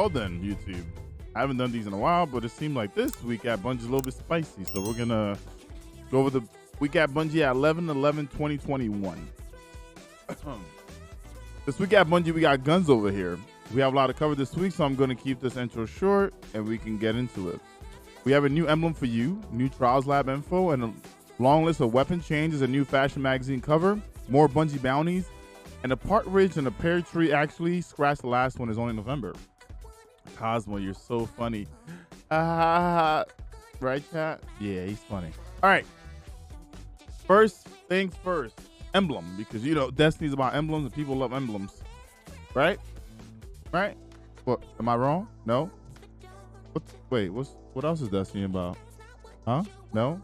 Well then, YouTube. I haven't done these in a while, but it seemed like this week at Bungie's a little bit spicy. So we're gonna go over the week at Bungie at 11/11/2021. This week at Bungie, we got guns over here. We have a lot to cover this week, so I'm gonna keep this intro short and we can get into it. We have a new emblem for you, new Trials Lab info, and a long list of weapon changes, a new fashion magazine cover, more Bungie bounties, and a partridge and a pear tree. Actually, scratch the last one, is only November. Cosmo, you're so funny. Right, chat? Yeah, he's funny. All right. First things first, Emblem, because you know Destiny's about emblems and people love emblems, right? Right? What? Am I wrong? No. What else is Destiny about? Huh? No.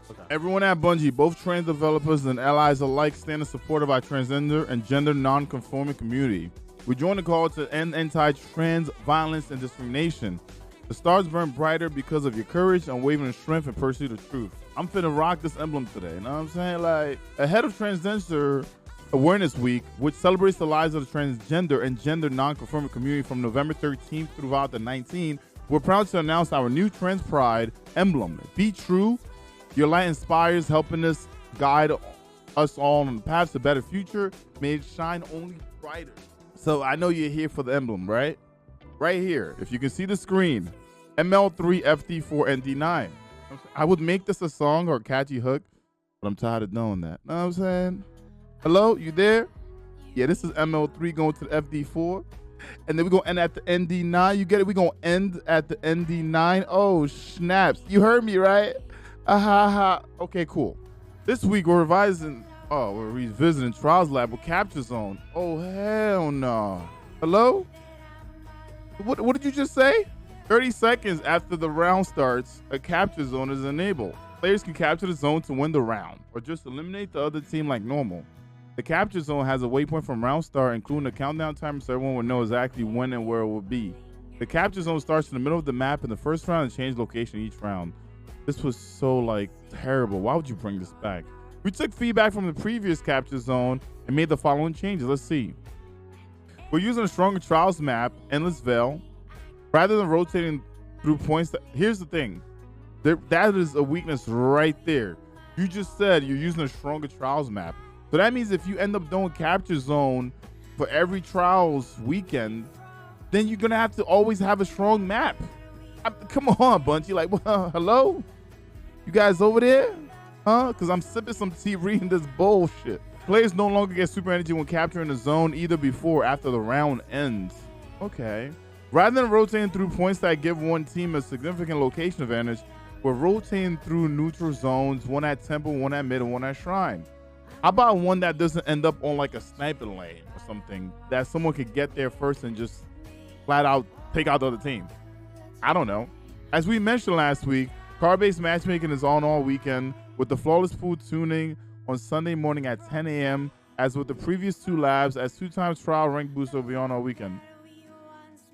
Okay. Everyone at Bungie, both trans developers and allies alike, stand in support of our transgender and gender non-conforming community. We join the call to end anti-trans violence and discrimination. The stars burn brighter because of your courage, unwavering strength, and pursuit of truth. I'm finna rock this emblem today. You know what I'm saying? Like, ahead of Transgender Awareness Week, which celebrates the lives of the transgender and gender non-conforming community from November 13th throughout the 19th, we're proud to announce our new Trans Pride emblem. Be true. Your light inspires, helping us guide us all on the path to a better future. May it shine only brighter. So I know you're here for the emblem, right? Right here. If you can see the screen, ML3FD4ND9. I would make this a song or a catchy hook, but I'm tired of doing that. Know what I'm saying? Hello, you there? Yeah, this is ML3 going to the FD4. And then we're going to end at the ND9. You get it? We're going to end at the ND9. Oh, snaps. You heard me, right? Okay, cool. This week we're revisiting Trials Lab with Capture Zone. Oh, hell no. Hello? What did you just say? 30 seconds after the round starts, a capture zone is enabled. Players can capture the zone to win the round, or just eliminate the other team like normal. The capture zone has a waypoint from round start, including a countdown timer so everyone will know exactly when and where it will be. The capture zone starts in the middle of the map in the first round and changes location each round. This was so, like, terrible. Why would you bring this back? We took feedback from the previous capture zone and made the following changes. Let's see. We're using a stronger Trials map, Endless Veil. Rather than rotating through points, here's the thing. That is a weakness right there. You just said you're using a stronger Trials map. So that means if you end up doing Capture Zone for every Trials weekend, then you're going to have to always have a strong map. Come on, Bungie. Like, well, hello? You guys over there? Huh? Because I'm sipping some tea reading this bullshit. Players no longer get super energy when capturing the zone either before or after the round ends. Okay. Rather than rotating through points that give one team a significant location advantage, we're rotating through neutral zones, one at temple, one at mid, and one at shrine. How about one that doesn't end up on like a sniper lane or something, that someone could get there first and just flat out take out the other team? I don't know. As we mentioned last week, card-based matchmaking is on all weekend with the flawless pool tuning on Sunday morning at 10 a.m. as with the previous two labs, as 2x trial rank boost will be on all weekend.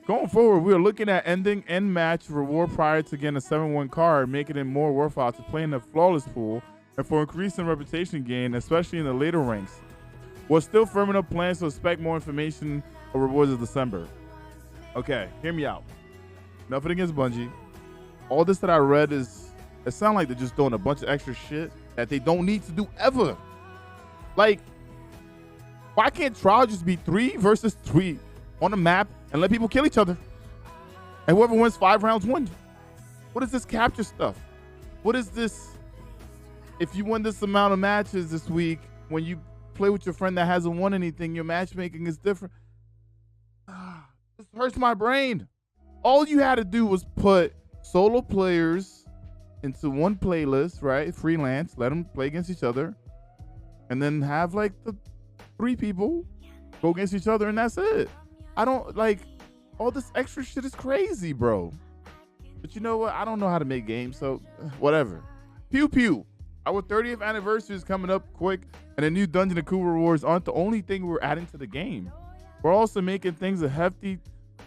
Going forward, we are looking at ending end match reward prior to getting a 7-1 card, making it more worthwhile to play in the flawless pool and for increasing reputation gain, especially in the later ranks. We're still firming up plans to expect more information or rewards in December. Okay, hear me out. Nothing against Bungie. All this that I read it sounds like they're just doing a bunch of extra shit that they don't need to do ever. Like, why can't trial just be 3 versus 3 on the map and let people kill each other? And whoever wins 5 rounds wins. What is this capture stuff? What is this? If you win this amount of matches this week, when you play with your friend that hasn't won anything, your matchmaking is different. This hurts my brain. All you had to do was put solo players into one playlist, right? Freelance, let them play against each other, and then have like the 3 people go against each other, and that's it. I don't like all this extra shit is crazy, bro. But you know what? I don't know how to make games, so whatever. Pew pew. Our 30th anniversary is coming up quick, and the new Dungeon and Cool rewards aren't the only thing we're adding to the game. We're also making things a hefty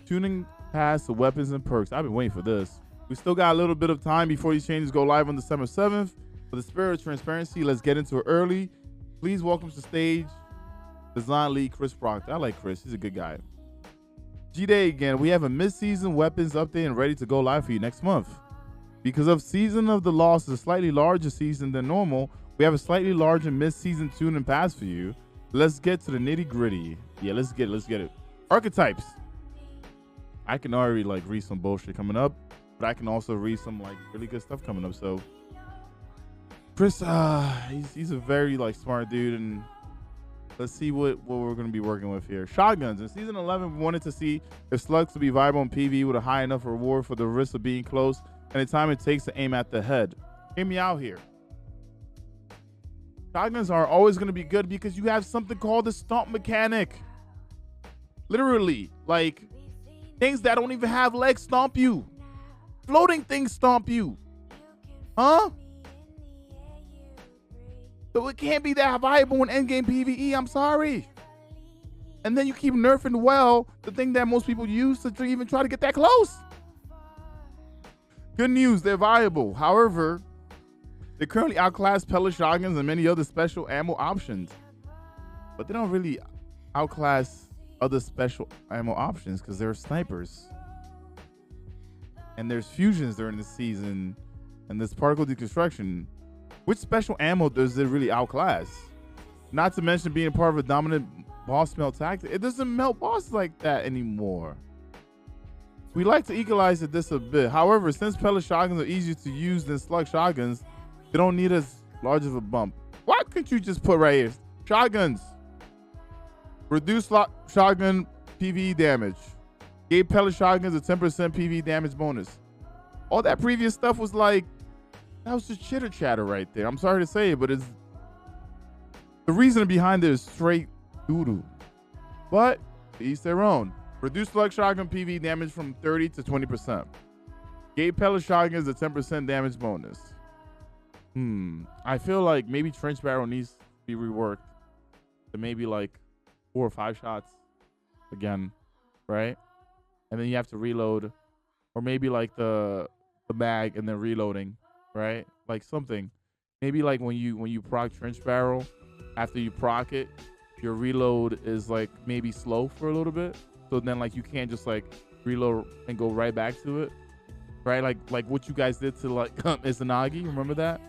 tuning pass to weapons and perks. I've been waiting for this. We still got a little bit of time before these changes go live on December 7th. For the spirit of transparency, let's get into it early. Please welcome to the stage design lead Chris Proctor. I like Chris. He's a good guy. G-Day again. We have a mid-season weapons update and ready to go live for you next month. Because of Season of the Lost is a slightly larger season than normal, we have a slightly larger mid-season tune and pass for you. Let's get to the nitty-gritty. Yeah, let's get it. Archetypes. I can already like read some bullshit coming up, but I can also read some like really good stuff coming up. So Chris, he's a very like smart dude, and let's see what we're going to be working with here. Shotguns. In Season 11, we wanted to see if slugs could be viable in PvE with a high enough reward for the risk of being close and the time it takes to aim at the head. Hear me out here. Shotguns are always going to be good because you have something called the stomp mechanic. Literally, like, things that don't even have legs stomp you. Floating things stomp you. Huh? So it can't be that viable in endgame PvE. I'm sorry. And then you keep nerfing well the thing that most people use to even try to get that close. Good news, they're viable. However, they currently outclass pellet shotguns and many other special ammo options. But they don't really outclass other special ammo options because they're snipers. And there's fusions during the season and there's particle deconstruction. Which special ammo does it really outclass? Not to mention being part of a dominant boss melt tactic. It doesn't melt bosses like that anymore. We like to equalize this a bit. However, since pellet shotguns are easier to use than slug shotguns, they don't need as large of a bump. Why couldn't you just put right here? Shotguns. Reduce shotgun PvE damage. Gave pellet shotguns a 10% PvE damage bonus. All that previous stuff was like, that was just chitter chatter right there. I'm sorry to say it, but it's the reason behind it is straight doo-doo. But to each their own. Reduce slug shotgun PvE damage from 30 to 20%. Gave pellet shotguns a 10% damage bonus. I feel like maybe trench barrel needs to be reworked to maybe like 4 or 5 shots again, right? And then you have to reload, or maybe like the mag and then reloading, right? Like something. Maybe like when you proc trench barrel, after you proc it, your reload is like maybe slow for a little bit. So then like you can't just like reload and go right back to it, right? Like what you guys did to like Izanagi, remember that?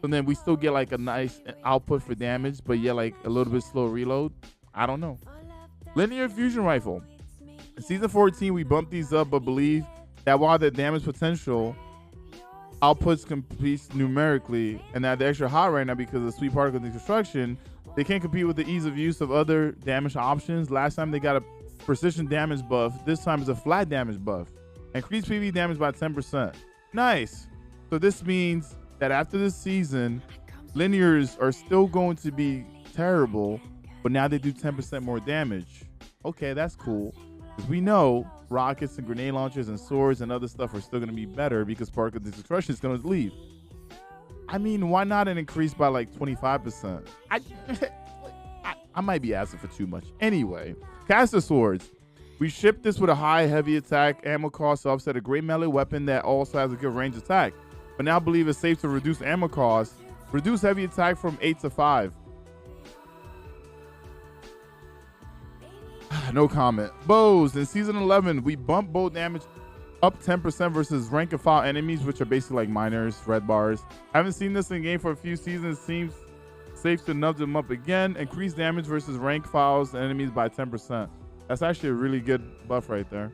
So then we still get like a nice output for damage, but yeah, like a little bit slow reload. I don't know. Linear fusion rifle. In Season 14, we bumped these up, but believe that while the damage potential outputs competes numerically, and that they're extra hot right now because of the sweet particle deconstruction, they can't compete with the ease of use of other damage options. Last time they got a precision damage buff. This time it's a flat damage buff. Increase PvE damage by 10%. Nice. So this means that after this season, linears are still going to be terrible, but now they do 10% more damage. Okay, that's cool. Because we know rockets and grenade launchers and swords and other stuff are still going to be better because particle deconstruction is going to leave. I mean, why not an increase by like 25%? I might be asking for too much. Anyway, caster swords. We shipped this with a high heavy attack ammo cost to offset a great melee weapon that also has a good range attack. But now believe it's safe to reduce ammo cost. Reduce heavy attack from 8 to 5. No comment. Bows. In Season 11, we bumped bow damage up 10% versus rank and file enemies, which are basically like miners, red bars. Haven't seen this in game for a few seasons. Seems safe to nudge them up again. Increase damage versus rank files and enemies by 10%. That's actually a really good buff right there.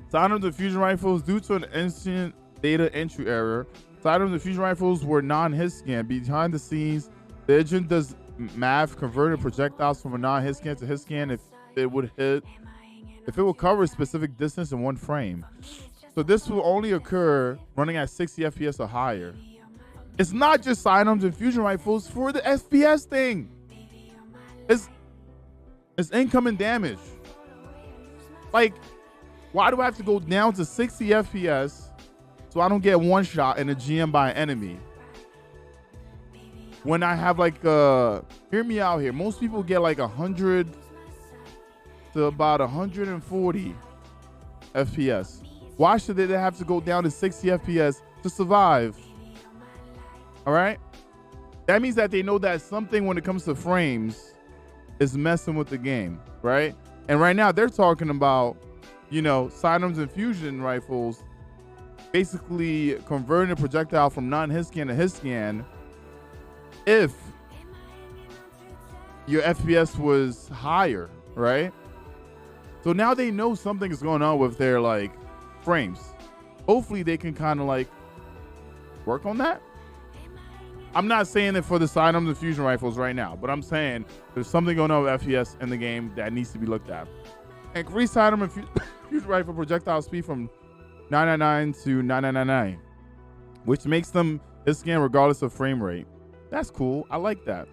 Sidearms and fusion rifles. Due to an instant data entry error, sidearms and fusion rifles were non-hit scan. Behind the scenes, the engine does math converting projectiles from a non-hit scan to hit scan if it would cover a specific distance in one frame. So this will only occur running at 60 FPS or higher. It's not just sidearms and fusion rifles for the FPS thing. It's incoming damage. Like, why do I have to go down to 60 FPS so I don't get one shot in a GM by an enemy? When I have like, hear me out here. Most people get like 100 to about 140 FPS. Why should they have to go down to 60 FPS to survive? All right? That means that they know that something when it comes to frames is messing with the game, right? And right now they're talking about you know, sidearms and fusion rifles basically converting a projectile from non-hit scan to hit scan if your FPS was higher, right? So now they know something is going on with their like frames. Hopefully they can kind of like work on that. I'm not saying it for the sidearms and fusion rifles right now, but I'm saying there's something going on with FPS in the game that needs to be looked at. Increase sidearm and fusion rifle projectile speed from 999 to 9999, which makes them hit scan regardless of frame rate. That's cool. I like that.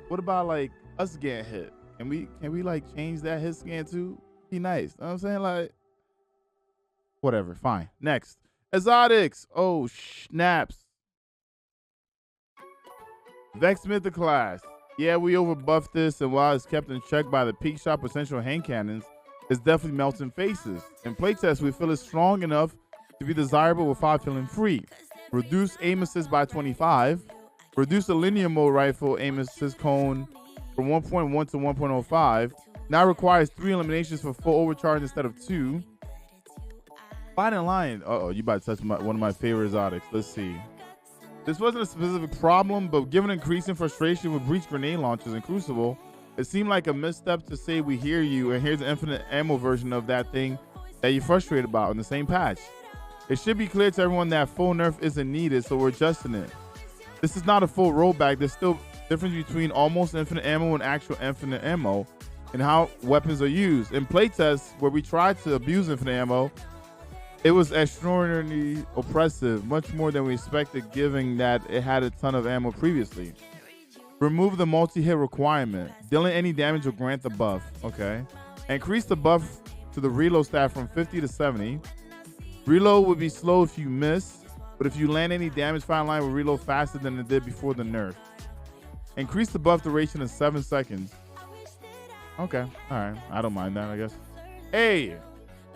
What about like us getting hit? Can we like change that hit scan too? Be nice. You know what I'm saying? Like, whatever. Fine. Next. Exotics. Oh, snaps. Vex Mythoclast. Yeah, we overbuffed this, and while it's kept in check by the peak shot potential hand cannons, it's definitely melting faces. In playtest, we feel it's strong enough to be desirable without feeling free. Reduce aim assist by 25. Reduce the linear mode rifle aim assist cone from 1.1 to 1.05. Now requires 3 eliminations for full overcharge instead of 2. Fighting Lion. Uh-oh, you about to touch one of my favorite exotics. Let's see. This wasn't a specific problem, but given increasing frustration with breach grenade launchers in Crucible, it seemed like a misstep to say we hear you and here's an infinite ammo version of that thing that you're frustrated about in the same patch. It should be clear to everyone that full nerf isn't needed, so we're adjusting it. This is not a full rollback. There's still difference between almost infinite ammo and actual infinite ammo and how weapons are used. In playtests where we tried to abuse infinite ammo, it was extraordinarily oppressive, much more than we expected given that it had a ton of ammo previously. Remove the multi-hit requirement. Dealing any damage will grant the buff. Okay. Increase the buff to the reload stat from 50 to 70. Reload would be slow if you miss, but if you land any damage, Fine Line will reload faster than it did before the nerf. Increase the buff duration to 7 seconds. Okay. All right. I don't mind that, I guess. Hey!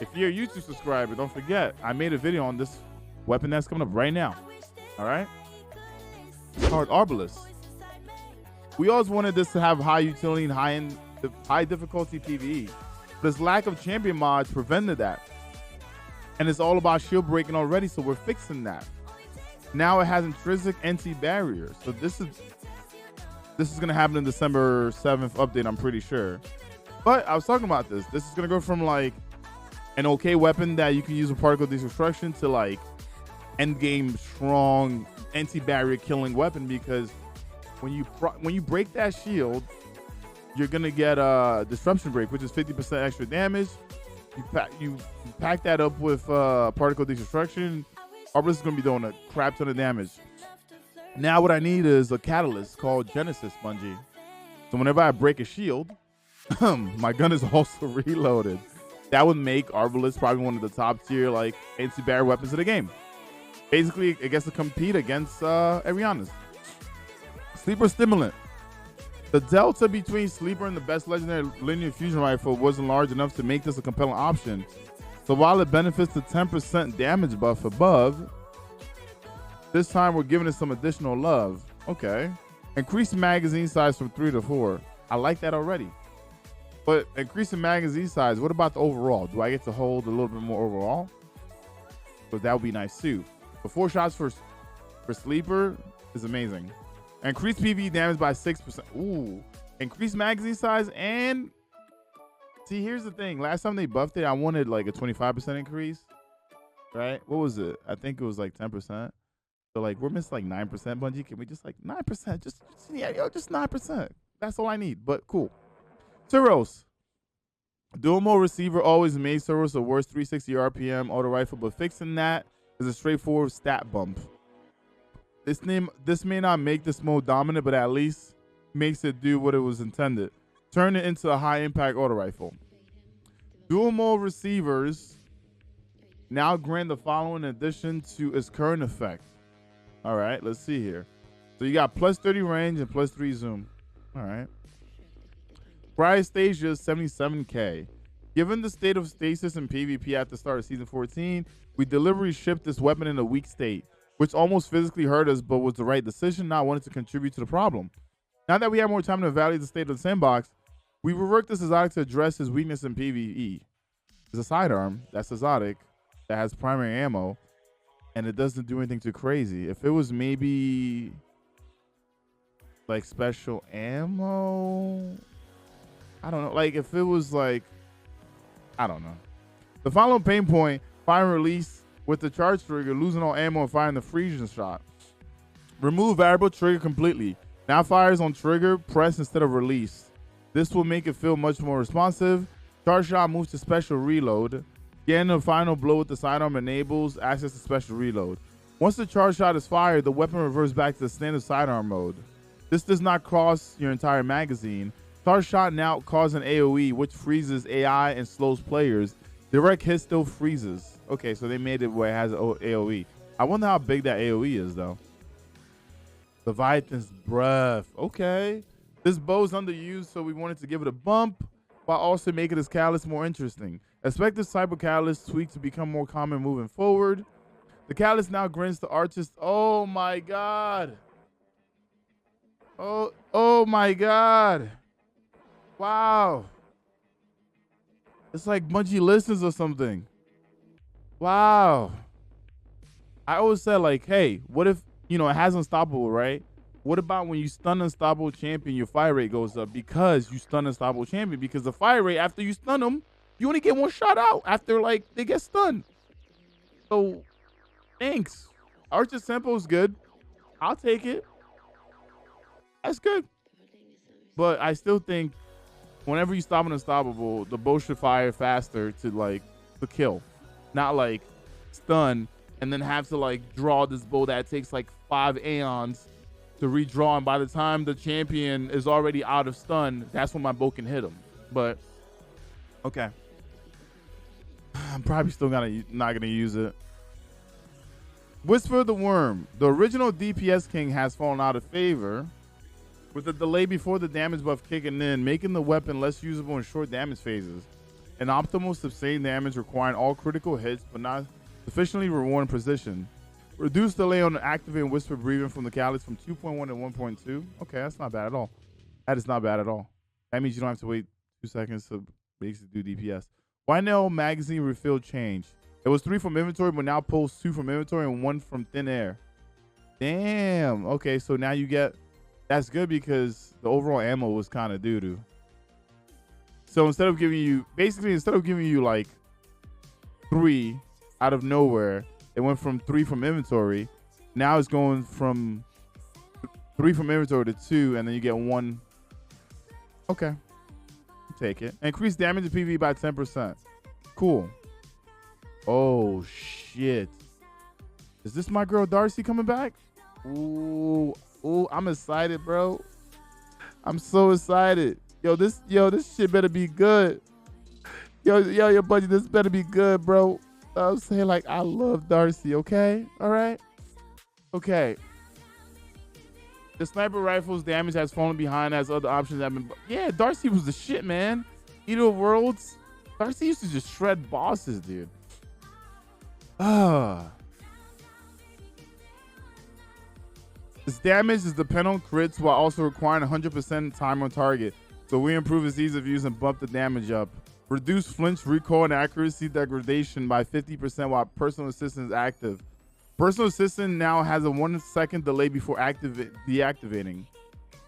If you're a YouTube subscriber, don't forget, I made a video on this weapon that's coming up right now. All right? It's called Aurelius. We always wanted this to have high utility and high difficulty PvE. But its lack of champion mods prevented that. And it's all about shield breaking already, so we're fixing that. Now it has intrinsic anti-barrier. So this is going to happen in December 7th update, I'm pretty sure. But I was talking about this. This is going to go from like an okay weapon that you can use with particle destruction to like end game strong anti-barrier killing weapon, because when you break that shield, you're gonna get a disruption break, which is 50% extra damage. You pack that up with particle destruction. Aurelius is gonna be doing a crap ton of damage. Now what I need is a catalyst called Genesis Bungie. So whenever I break a shield, my gun is also reloaded. That would make Aurelius probably one of the top tier like anti-barrier weapons of the game. Basically, it gets to compete against Ariana's. Sleeper Stimulant. The delta between Sleeper and the best legendary linear fusion rifle wasn't large enough to make this a compelling option. So while it benefits the 10% damage buff above, this time we're giving it some additional love. Okay. Increase magazine size from 3 to 4. I like that already. But increasing magazine size, what about the overall? Do I get to hold a little bit more overall? Because that would be nice too. But 4 shots for Sleeper is amazing. Increase PvE damage by 6%. Ooh. Increase magazine size and... See, here's the thing. Last time they buffed it, I wanted like a 25% increase. Right? What was it? I think it was like 10%. So like, we're missing like 9%, Bungie. Can we just like 9%? Just 9%. That's all I need. But cool. Tyros. Dual mode receiver always made Tyros a worse 360 RPM auto rifle, but fixing that is a straightforward stat bump. This may not make this mode dominant, but at least makes it do what it was intended. Turn it into a high impact auto rifle. Dual mode receivers now grant the following addition to its current effect. All right, let's see here. So you got plus 30 range and plus 3 zoom. All right. Price stage is 77K. Given the state of stasis in PvP at the start of Season 14, we deliberately shipped this weapon in a weak state, which almost physically hurt us, but was the right decision, not wanting to contribute to the problem. Now that we have more time to evaluate the state of the sandbox, we reworked this exotic to address his weakness in PvE. is a sidearm that's exotic, that has primary ammo, and it doesn't do anything too crazy. If it was maybe like special ammo, I don't know. Like if it was like, I don't know. The following pain point, fire and release with the charge trigger, losing all ammo and firing the fusion shot. Remove variable trigger completely. Now fires on trigger, press instead of release. This will make it feel much more responsive. Charge shot moves to special reload. Again, the final blow with the sidearm enables access to special reload. Once the charge shot is fired, the weapon reverts back to the standard sidearm mode. This does not cross your entire magazine. Charge shot now causes an AoE, which freezes AI and slows players. Direct hit still freezes. Okay, so they made it where it has an AoE. I wonder how big that AoE is, though. Leviathan's Breath. Okay. This bow's underused, so we wanted to give it a bump, while also making this catalyst more interesting. Expect this type of catalyst tweak to become more common moving forward. The catalyst now grants the artist. Oh my god. Oh my god. Wow. It's like Bungie listens or something. Wow. I always said, like, hey, what if, you know, it has unstoppable, right? What about when you stun unstoppable champion, your fire rate goes up because you stun unstoppable champion? Because the fire rate after you stun them, you only get one shot out after like they get stunned. So thanks. Archer Simple is good. I'll take it. That's good. But I still think whenever you stop an unstoppable, the bow should fire faster to kill. Not like stun and then have to like draw this bow that takes like 5 aeons to redraw, and by the time the champion is already out of stun, that's when my bow can hit him. But okay, I'm probably still not gonna use it. Whisper of the Worm. The original DPS king has fallen out of favor with the delay before the damage buff kicking in, making the weapon less usable in short damage phases. An optimal sustained damage requiring all critical hits but not sufficiently rewarding precision. Reduce delay on activating Whisper Breathing from the catalyst from 2.1 to 1.2. Okay, that's not bad at all. That is not bad at all. That means you don't have to wait 2 seconds to basically do DPS. Why now magazine refill change? It was 3 from inventory, but now pulls 2 from inventory and 1 from thin air. Damn. Okay, so now you get... That's good because the overall ammo was kind of doo-doo. So instead of giving you... Basically, instead of giving you like 3 out of nowhere, it went from 3 from inventory. Now it's going from 3 from inventory to 2, and then you get 1. Okay. Take it. Increase damage to PvE by 10%. Cool. Oh, shit. Is this my girl Darcy coming back? Ooh, I'm excited, bro. I'm so excited. Yo, this shit better be good. Yo, buddy, this better be good, bro. I'm saying, like, I love Darcy, okay? All right? Okay. The sniper rifle's damage has fallen behind as other options have been... Yeah, Darcy was the shit, man. Eater of Worlds. Darcy used to just shred bosses, dude. Its damage is dependent on crits while also requiring 100% time on target. So we improve its ease of use and bump the damage up. Reduce flinch, recoil, and accuracy degradation by 50% while personal assistant is active. Personal assistant now has a 1 second delay before deactivating.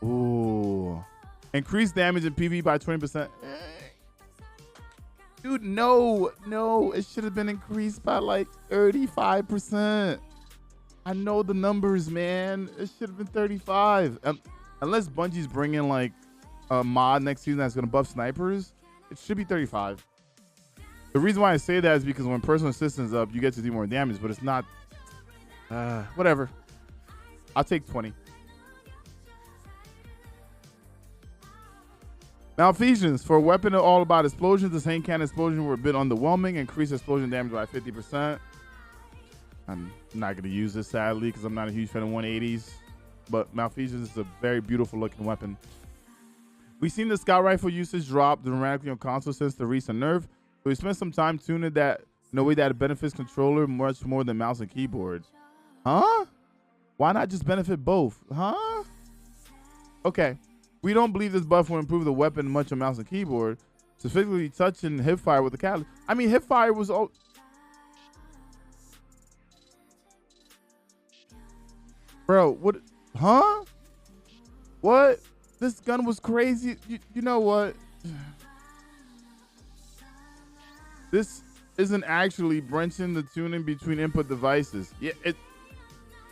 Ooh. Increased damage in PvE by 20%. Dude, no. It should have been increased by like 35%. I know the numbers, man. It should have been 35. Unless Bungie's bringing like a mod next season that's going to buff snipers, it should be 35. The reason why I say that is because when personal assistance is up, you get to do more damage, but it's not. Whatever. I'll take 20. Malfeasance. For a weapon all about explosions, this hand cannon explosion were a bit underwhelming. Increase explosion damage by 50%. I'm not going to use this, sadly, because I'm not a huge fan of 180s. But Malfeasance is a very beautiful looking weapon. We've seen the scout rifle usage drop dramatically on console since the recent nerf. So we spent some time tuning that in a way that it benefits controller much more than mouse and keyboard. Huh? Why not just benefit both? Huh? Okay. We don't believe this buff will improve the weapon much on mouse and keyboard. Specifically touching hipfire with the catalyst. I mean, hipfire was all. Bro, what? Huh? What? This gun was crazy. You know what? This isn't actually branching the tuning between input devices. Yeah,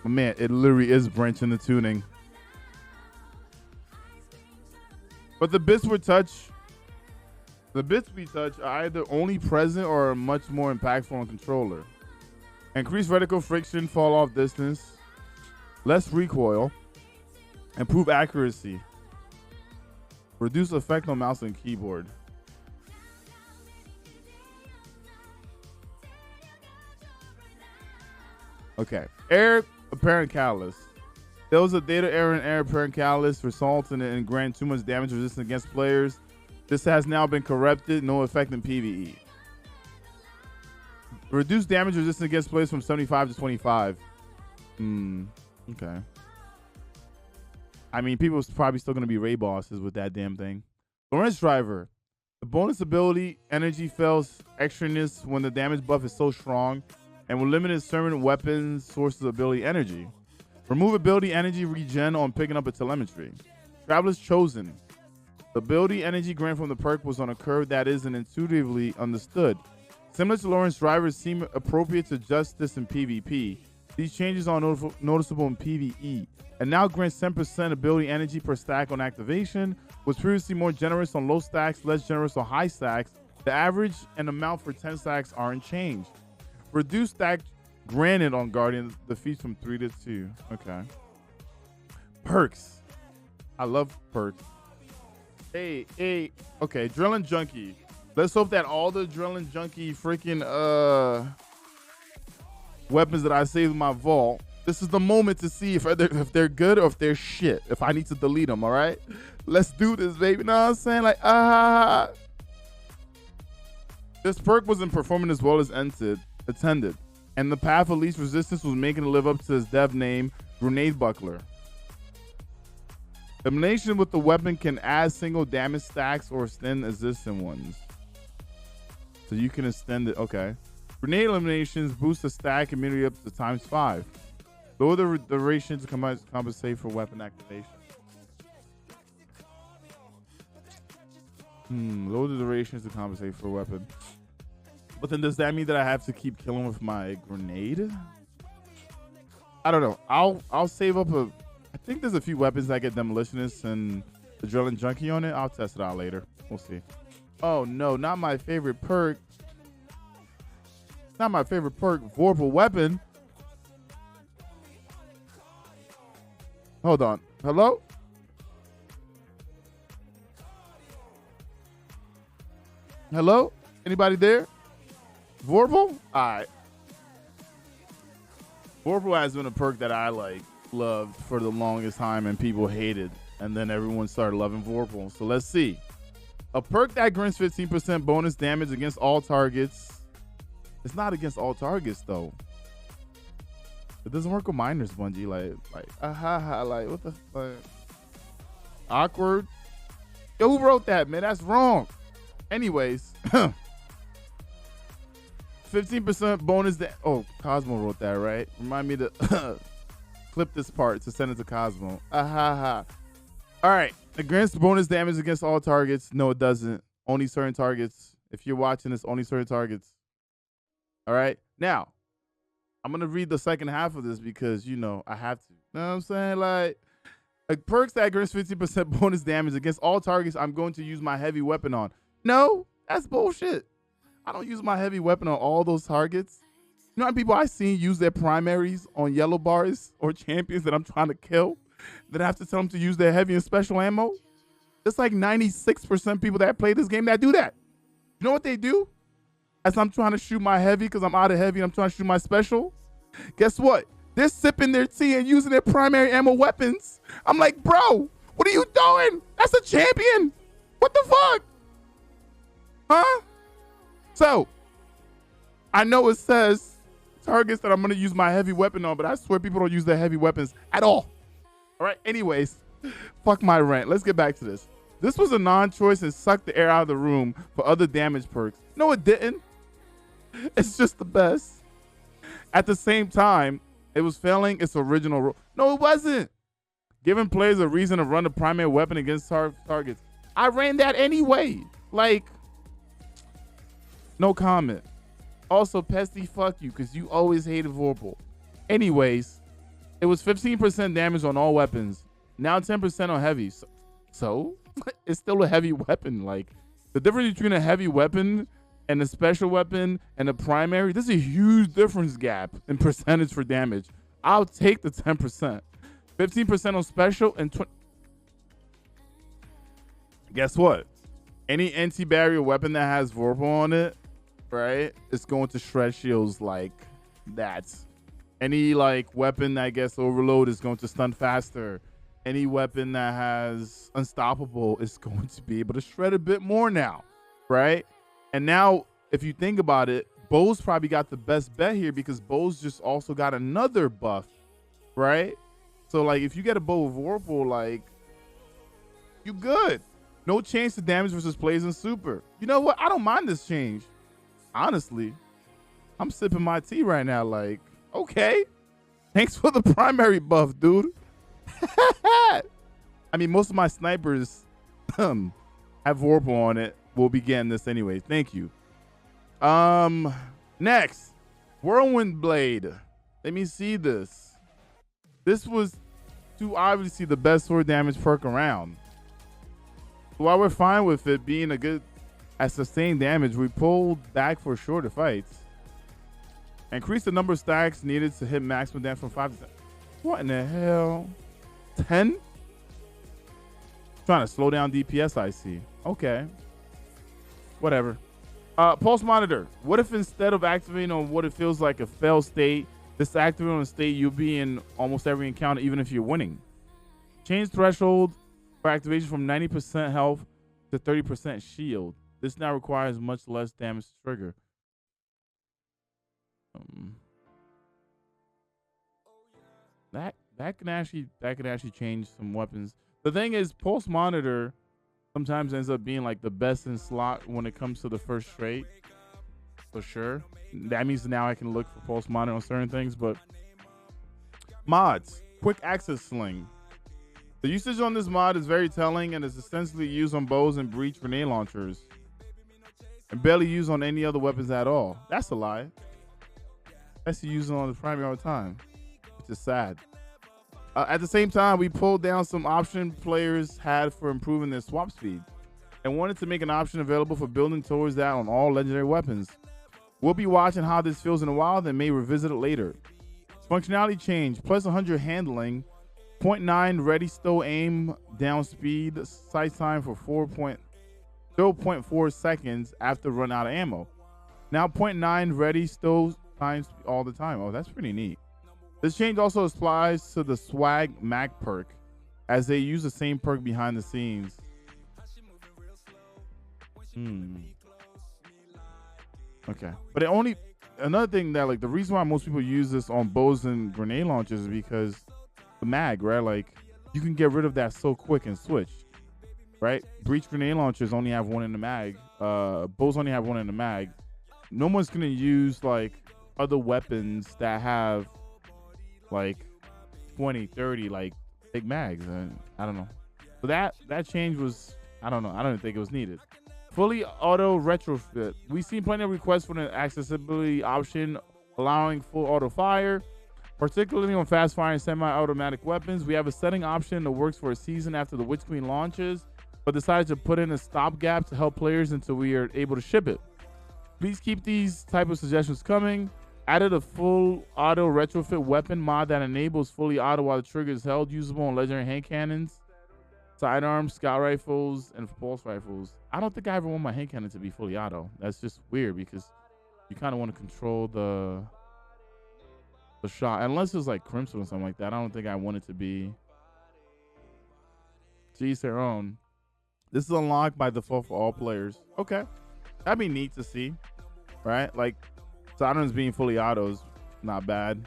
man, it literally is branching the tuning. But the bits we touch are either only present or are much more impactful on controller. Increase vertical friction, fall off distance, less recoil, improve accuracy, reduce effect on mouse and keyboard. Okay, air apparent catalyst. There was a data error in air apparent catalyst resulting in grant too much damage resistance against players. This has now been corrected. No effect in PvE. Reduce damage resistance against players from 75 to 25. Okay. I mean, people are probably still going to be raid bosses with that damn thing. Lawrence Driver. The bonus ability energy fails extraness when the damage buff is so strong and will limit certain weapons sources ability energy. Remove ability energy regen on picking up a telemetry. Traveler's Chosen. The ability energy grant from the perk was on a curve that isn't intuitively understood. Similar to Lawrence Drivers seem appropriate to justice in PvP. These changes are noticeable in PvE, and now grants 10% ability energy per stack on activation. Was previously more generous on low stacks, less generous on high stacks. The average and amount for 10 stacks aren't changed. Reduce stack granted on Guardian defeats from 3 to 2. Okay. Perks. I love perks. Hey. Okay, Drilling Junkie. Let's hope that all the Drilling Junkie freaking weapons that I saved in my vault, this is the moment to see if they're good or if they're shit. If I need to delete them, all right? Let's do this, baby. You know what I'm saying? Like, This perk wasn't performing as well as attended. And the path of least resistance was making it live up to his dev name, Grenade Buckler. Elimination with the weapon can add single damage stacks or extend existing ones. So you can extend it. Okay. Grenade eliminations boost the stack immunity up to ×5. Lower the duration to compensate for weapon activation. Lower the duration to compensate for weapon. But then does that mean that I have to keep killing with my grenade? I don't know. I'll save up I think there's a few weapons that get Demolitionist and the Drilling Junkie on it. I'll test it out later. We'll see. Oh no, not my favorite perk. Not my favorite perk. Vorpal Weapon. Hold on. Hello? Hello? Anybody there? Vorpal? Alright. Vorpal has been a perk that I loved for the longest time and people hated. And then everyone started loving Vorpal. So let's see. A perk that grants 15% bonus damage against all targets. It's not against all targets though. It doesn't work with minors, Bungie. Like what the fuck? Awkward. Yo, who wrote that, man? That's wrong. Anyways. 15% bonus. Oh, Cosmo wrote that, right? Remind me to clip this part to send it to Cosmo. All right. It grants bonus damage against all targets. No, it doesn't. Only certain targets. If you're watching this, only certain targets. All right. Now, I'm going to read the second half of this because, you know, I have to. You know what I'm saying? Like perks that grants 15% bonus damage against all targets I'm going to use my heavy weapon on. No, that's bullshit. I don't use my heavy weapon on all those targets. You know how many people I've seen use their primaries on yellow bars or champions that I'm trying to kill? That I have to tell them to use their heavy and special ammo? There's like 96% people that play this game that do that. You know what they do? As I'm trying to shoot my heavy because I'm out of heavy and I'm trying to shoot my special. Guess what? They're sipping their tea and using their primary ammo weapons. I'm like, bro, what are you doing? That's a champion. What the fuck? Huh? So, I know it says targets that I'm going to use my heavy weapon on, but I swear people don't use their heavy weapons at all. All right. Anyways, fuck my rant. Let's get back to this. This was a non-choice and sucked the air out of the room for other damage perks. No, it didn't. It's just the best. At the same time, it was failing its original role. No, it wasn't. Giving players a reason to run the primary weapon against targets. I ran that anyway. Like, no comment. Also, Pesty, fuck you, because you always hated Vorpal. Anyways, it was 15% damage on all weapons. Now 10% on heavy. So it's still a heavy weapon. Like, the difference between a heavy weapon and a special weapon and a primary, there's a huge difference gap in percentage for damage. I'll take the 10%. 15% on special and 20. Guess what? Any anti-barrier weapon that has Vorpal on it, right, it's going to shred shields like that. Any like weapon that gets overload is going to stun faster. Any weapon that has unstoppable is going to be able to shred a bit more now, right? And now, if you think about it, Bo's probably got the best bet here because Bo's just also got another buff, right? So, like, if you get a Bo with Vorpal, like, you good. No change to damage versus plays and super. You know what? I don't mind this change. Honestly, I'm sipping my tea right now. Like, okay. Thanks for the primary buff, dude. I mean, most of my snipers have Vorpal on it. We'll be getting this anyway. Thank you. Next, Whirlwind Blade. Let me see this. This was too obviously the best sword damage perk around. While we're fine with it being a good at sustained damage, we pulled back for shorter fights. Increase the number of stacks needed to hit maximum damage from 5 to 10. What in the hell? 10? Trying to slow down DPS, I see. Okay. Whatever. Pulse monitor. What if instead of activating on what it feels like a failed state, this activate on a state you'll be in almost every encounter, even if you're winning? Change threshold for activation from 90% health to 30% shield. This now requires much less damage to trigger. That can actually change some weapons. The thing is, Pulse Monitor sometimes ends up being like the best in slot when it comes to the first trait, for sure. That means now I can look for Pulse Monitor on certain things. But mods, quick access sling. The usage on this mod is very telling and is essentially used on bows and breach grenade launchers, and barely used on any other weapons at all. That's a lie. That's used on the primary all the time, which is sad. At the same time, we pulled down some option players had for improving their swap speed and wanted to make an option available for building towards that on all legendary weapons. We'll be watching how this feels in a while and may revisit it later. Functionality change, plus 100 handling, 0.9 ready stow aim down speed, sight time for 0.4 seconds after run out of ammo. Now 0.9 ready stow time all the time. Oh, that's pretty neat. This change also applies to the Swag Mac perk, as they use the same perk behind the scenes. Okay, but another thing that, like, the reason why most people use this on bows and grenade launchers is because the mag, right? Like, you can get rid of that so quick and switch, right? Breach grenade launchers only have one in the mag. Bows only have one in the mag. No one's gonna use like other weapons that have like 20, 30 like big mags. I don't know. So that change was, I don't know. I don't think it was needed. Fully auto retrofit. We've seen plenty of requests for an accessibility option allowing full auto fire, particularly on fast firing semi-automatic weapons. We have a setting option that works for a season after the Witch Queen launches, but decided to put in a stopgap to help players until we are able to ship it. Please keep these type of suggestions coming. Added a full auto retrofit weapon mod that enables fully auto while the trigger is held, usable on legendary hand cannons, sidearms, scout rifles, and pulse rifles. I don't think I ever want my hand cannon to be fully auto. That's just weird because you kind of want to control the shot, unless it's like Crimson or something like that. I don't think I want it to be. To each their own. This is unlocked by default for all players. Okay, that'd be neat to see, right? Like, sidearms being fully autos, not bad.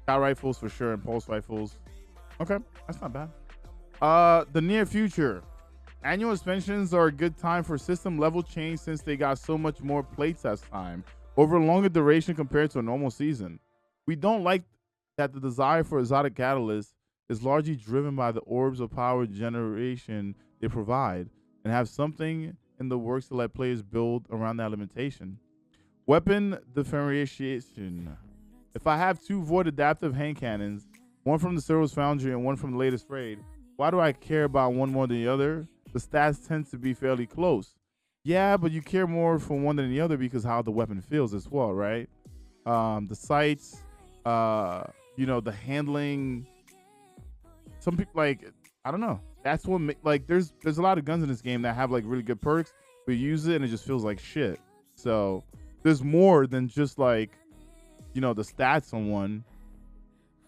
Scout rifles for sure, and pulse rifles. Okay, that's not bad. The near future. Annual expansions are a good time for system level change since they got so much more playtest time over a longer duration compared to a normal season. We don't like that the desire for exotic catalysts is largely driven by the orbs of power generation they provide, and have something in the works to let players build around that limitation. Weapon differentiation. If I have 2 void adaptive hand cannons, one from the Cereals Foundry and one from the latest raid, why do I care about one more than the other? The stats tend to be fairly close. Yeah, but you care more for one than the other because how the weapon feels as well, right? The sights, you know, the handling. Some people, like, I don't know. That's what like there's a lot of guns in this game that have like really good perks, but you use it and it just feels like shit. So there's more than just like, you know, the stats on one.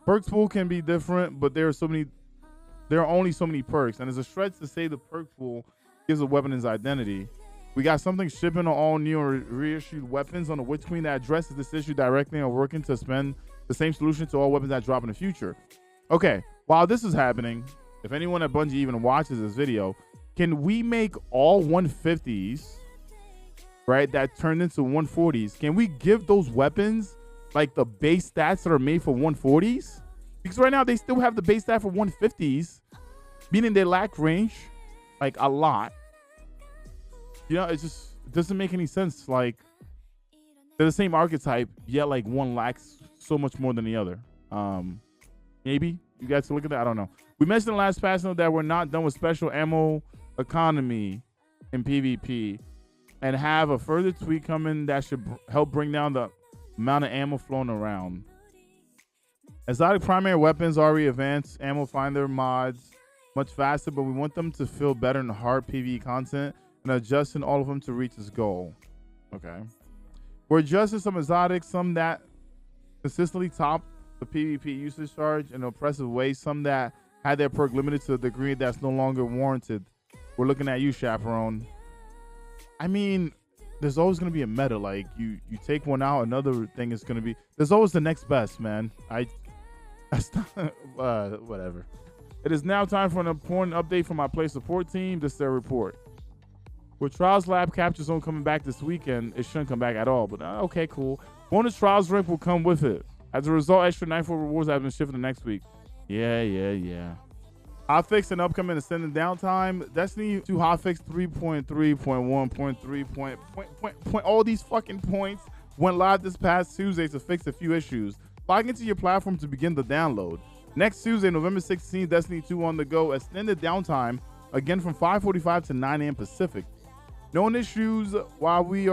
Perks pool can be different, but there are only so many perks, and there's a stretch to say the perk pool gives a weapon its identity. We got something shipping on all new or reissued weapons on the Witch Queen that addresses this issue directly and working to spend the same solution to all weapons that drop in the future. Okay, while this is happening, if anyone at Bungie even watches this video, can we make all 150s, right, that turned into 140s? Can we give those weapons like the base stats that are made for 140s? Because right now they still have the base stat for 150s, meaning they lack range, like a lot. You know, it doesn't make any sense. Like, they're the same archetype, yet like one lacks so much more than the other. Maybe you guys can look at that. I don't know. We mentioned in the last patch note that we're not done with special ammo economy in PvP, and have a further tweak coming that should help bring down the amount of ammo flown around. Exotic primary weapons already advanced ammo finder mods much faster, but we want them to feel better in hard PvE content and adjusting all of them to reach its goal. Okay. We're adjusting some exotics, some that consistently top the PvP usage charge in an oppressive way, some that had their perk limited to a degree that's no longer warranted. We're looking at you, Chaperone. I mean, there's always going to be a meta. Like, you take one out, another thing is going to be, there's always the next best, man. That's not, whatever. It is now time for an important update from my play support team. This is their report. With Trials Lab Capture Zone coming back this weekend, it shouldn't come back at all, but okay, cool. Bonus Trials rank will come with it. As a result, extra 94 rewards have been shifted to next week. Yeah. Hotfix and upcoming extended downtime. Destiny 2 hotfix 3.3.1.3. All these fucking points went live this past Tuesday to fix a few issues. Log into your platform to begin the download. Next Tuesday, November 16th, Destiny 2 on the go. Extended downtime, again from 5:45 to 9 a.m. Pacific. Known issues. While we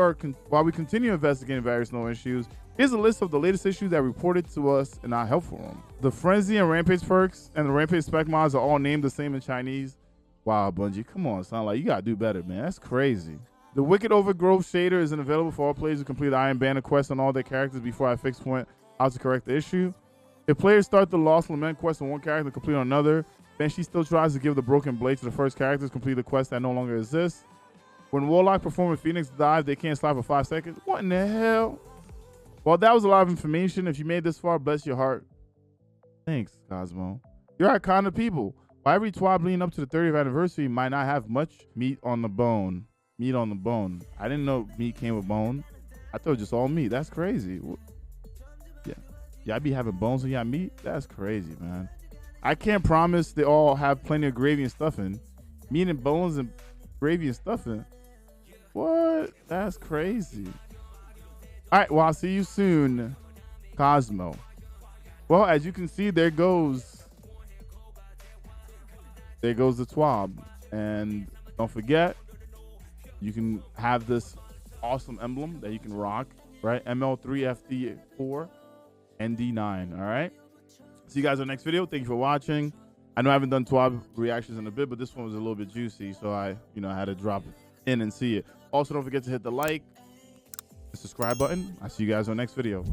continue investigating various known issues, here's a list of the latest issues that reported to us in our help forum. The Frenzy and Rampage perks and the Rampage spec mods are all named the same in Chinese. Wow, Bungie, come on, son. Like, you gotta do better, man. That's crazy. The Wicked Overgrowth shader isn't available for all players who complete the Iron Banner quest on all their characters before I fix point how to correct the issue. If players start the Lost Lament quest on one character and complete on another, then she still tries to give the Broken Blade to the first characters, complete the quest that no longer exists. When Warlock perform a Phoenix dive, they can't slide for 5 seconds. What in the hell? Well, that was a lot of information. If you made this far, bless your heart. Thanks, Cosmo. You're our kind of people. While every Twab leading up to the 30th anniversary might not have much meat on the bone. Meat on the bone. I didn't know meat came with bone. I thought it was just all meat. That's crazy. Yeah. Y'all be having bones in y'all meat? That's crazy, man. I can't promise they all have plenty of gravy and stuffing. Meat and bones and gravy and stuffing. What? That's crazy. All right, well, I'll see you soon, Cosmo. Well, as you can see, there goes the Twab. And don't forget, you can have this awesome emblem that you can rock, right? ML3FD4 ND9, all right? See you guys in the next video. Thank you for watching. I know I haven't done Twab reactions in a bit, but this one was a little bit juicy, so I had to drop it in and see it. Also, don't forget to hit the like, the subscribe button. I'll see you guys on the next video.